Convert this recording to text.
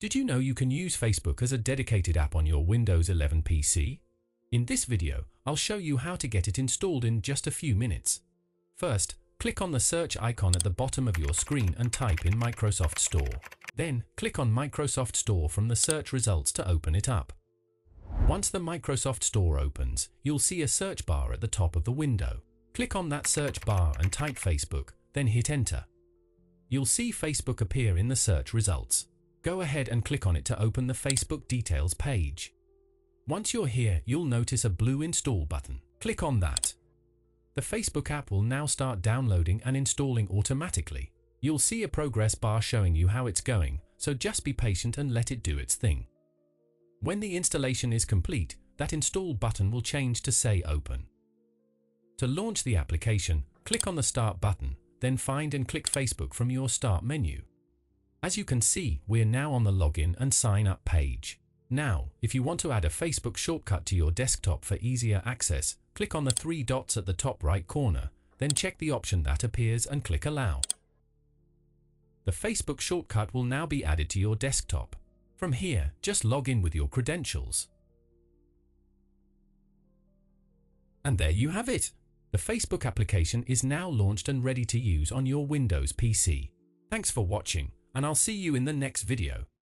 Did you know you can use Facebook as a dedicated app on your Windows 11 PC? In this video, I'll show you how to get it installed in just a few minutes. First, click on the search icon at the bottom of your screen and type in Microsoft Store. Then, click on Microsoft Store from the search results to open it up. Once the Microsoft Store opens, you'll see a search bar at the top of the window. Click on that search bar and type Facebook, then hit Enter. You'll see Facebook appear in the search results. Go ahead and click on it to open the Facebook details page. Once you're here, you'll notice a blue Install button. Click on that. The Facebook app will now start downloading and installing automatically. You'll see a progress bar showing you how it's going, so just be patient and let it do its thing. When the installation is complete, that Install button will change to say Open. To launch the application, click on the Start button, then find and click Facebook from your Start menu. As you can see, we're now on the Login and Sign Up page. Now, if you want to add a Facebook shortcut to your desktop for easier access, click on the three dots at the top right corner, then check the option that appears and click Allow. The Facebook shortcut will now be added to your desktop. From here, just log in with your credentials. And there you have it! The Facebook application is now launched and ready to use on your Windows PC. Thanks for watching, and I'll see you in the next video.